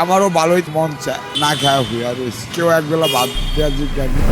আমারও ভালোই মন চায়, না খাওয়া হইয়া রয়েছে, কেউ একবেলা ভাত দেওয়া জিজ্ঞাসা।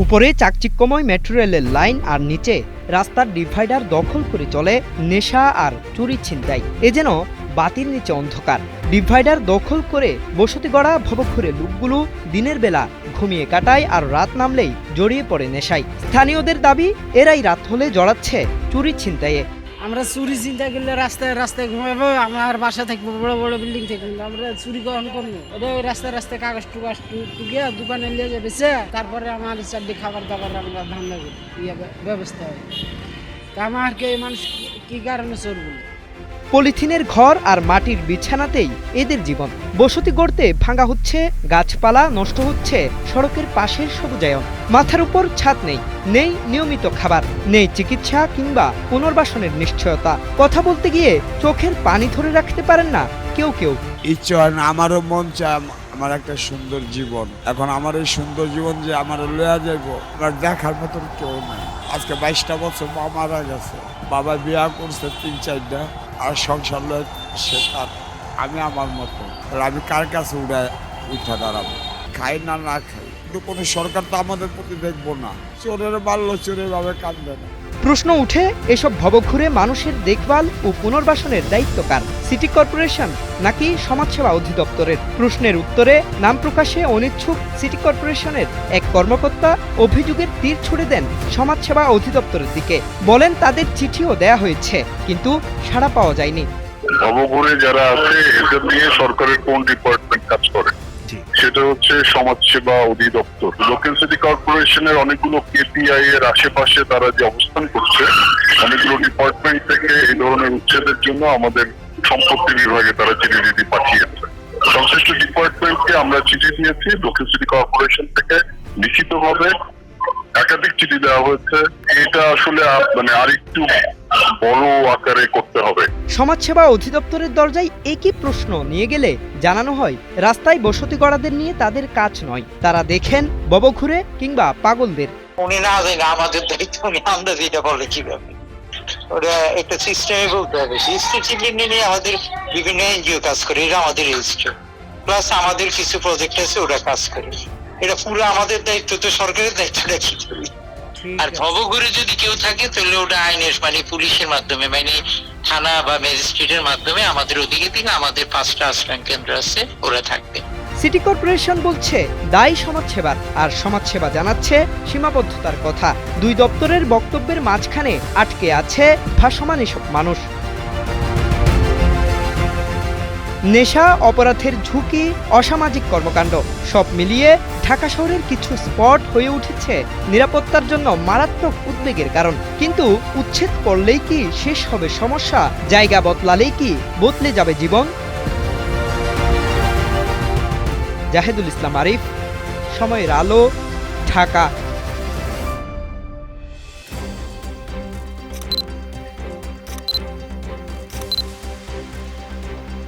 উপরে চাকচিক্যময় মেট্রো রেলের লাইন আর নিচে রাস্তার ডিভাইডার দখল করে চলে নেশা আর চুরি ছিনতাই। এ যেন বাতির নিচে অন্ধকার। ডিভাইডার দখল করে বসতি গড়া ভবঘুরে লোকগুলো দিনের বেলা ঘুমিয়ে কাটায় আর রাত নামলেই জড়িয়ে পড়ে নেশায়। স্থানীয়দের দাবি, এরাই রাত হলে জড়াচ্ছে চুরি ছিনতাইয়ে। আমরা চুরি চিন্তা করলে রাস্তায় রাস্তায় ঘুমাবো, আমার বাসা থাকবো বড় বড় বিল্ডিং থেকে, আমরা চুরি গ্রহণ করবো। এটা ওই রাস্তায় রাস্তায় কাগজ টুকাজ টুকিয়া দোকানে নিয়ে যাবে, তারপরে আমার চারটি খাবার দাবার আমরা ধান্দা করি, ব্যবস্থা হয়। তা আমাকে মানুষ কি কারণে চলবো? পলিথিনের ঘর আর মাটির বিছানাতেই এদের জীবন। বসতি গড়তে ভাঙা হচ্ছে গাছপালা, নষ্ট হচ্ছে সড়কের পাশের সবুজায়ন। মাথার উপর ছাদ নেই, নেই নিয়মিত খাবার, নেই চিকিৎসা কিংবা পুনর্বাসনের নিশ্চয়তা। কথা বলতে গিয়ে চোখের পানি ধরে রাখতে পারেন না কেউ কেউ। ইচ্ছে হয় না, আমারও মন চায় আমার একটা সুন্দর জীবন। এখন আমার এই সুন্দর জীবন যে আমার লয়া যাইব, আমার দেখার মতন কেউ নাই। আজকে 22টা বছর মা মারা গেছে, বাবা বিয়া করছে 3-4টা, আর সংসার লয় সে তার। আমি আমার মতো, আমি কার কাছে উঠা দাঁড়াবো? খাই না না খাই, কিন্তু কোনো সরকার তো আমাদের প্রতি দেখবো না। চোরের মারলো, চোরের ভাবে কাঁদবে না। প্রশ্ন উঠে, এসব ভবঘুরে মানুষের দেখভাল ও পুনর্বাসনের দায়িত্ব কার? সিটি কর্পোরেশন নাকি সমাজসেবা অধিদপ্তরের? প্রশ্নের উত্তরে নাম প্রকাশে অনিচ্ছুক সিটি কর্পোরেশনের এক কর্মকর্তা অভিযোগের তীর ছুড়ে দেন সমাজসেবা অধিদপ্তরের দিকে। বলেন তাদের চিঠিও দেয়া হয়েছে, কিন্তু সাড়া পাওয়া যায়নি। ভবঘুরে যারা আছে এদের নিয়ে সরকারের কোন ডিপার্টমেন্ট কাজ করে? সেটা হচ্ছে সমাজসেবা অধিদপ্তর। লোকাল সিটি কর্পোরেশনের অনেকগুলো কেপিআই এর আশেপাশে তারা যে অবস্থান করছে, অনেকগুলো ডিপার্টমেন্ট থেকে এই ধরনের উচ্ছেদের জন্য আমাদের সম্পত্তি বিভাগে তারা চিঠি পাঠিয়েছে। সংশ্লিষ্ট ডিপার্টমেন্টকে আমরা চিঠি দিয়েছি। লোকাল সিটি কর্পোরেশন থেকে লিখিতভাবে একাধিক চিঠি দেওয়া হয়েছে। এটা আসলে আরেকটু বড় আকারে করতে হবে। সমাজসেবা অধিদপ্তরের দরজায় একই প্রশ্ন নিয়ে গেলে জানানো হয়, রাস্তায় বসতি গড়াদের নিয়ে তাদের কাজ নয়, তারা দেখেন ভবঘুরে কিংবা পাগলদের। উনি না জানেন আমাদের দায়িত্ব, উনি আমরা যেটা বলে কিভাবে ওরা একটা সিস্টেমে বলতে হবে। নিয়ে আমাদের বিভিন্ন এনজিও কাজ করে, এটা আমাদের রেজিস্টার, প্লাস আমাদের কিছু প্রজেক্ট আছে ওরা কাজ করে। এটা পুরো আমাদের দায়িত্ব, তো সরকারের দায়িত্বটা কি করি। আর ভবঘুরে যদি কেউ থাকে তাহলে ওটা আইনের পুলিশের মাধ্যমে, থানা বা ম্যাজিস্ট্রেটের মাধ্যমে আমাদের ওদিকে থেকে আমাদের 5টা আশ্রয় কেন্দ্র আছে, ওরা থাকবে। সিটি কর্পোরেশন বলছে দায়ী সমাজসেবার, আর সমাজসেবা জানাচ্ছে সীমাবদ্ধতার কথা। দুই দপ্তরের বক্তব্যের মাঝখানে আটকে আছে ভাসমান এসব মানুষ। নেশা, অপরাধের ঝুঁকি, অসামাজিক কর্মকাণ্ড সব মিলিয়ে ঢাকা শহরের কিছু স্পট হয়ে উঠেছে নিরাপত্তার জন্য মারাত্মক উদ্বেগের কারণ। কিন্তু উচ্ছেদ করলেই কি শেষ হবে সমস্যা? জায়গা বদলালেই কি বদলে যাবে জীবন? জাহেদুল ইসলাম আরিফ, সময়ের আলো, ঢাকা।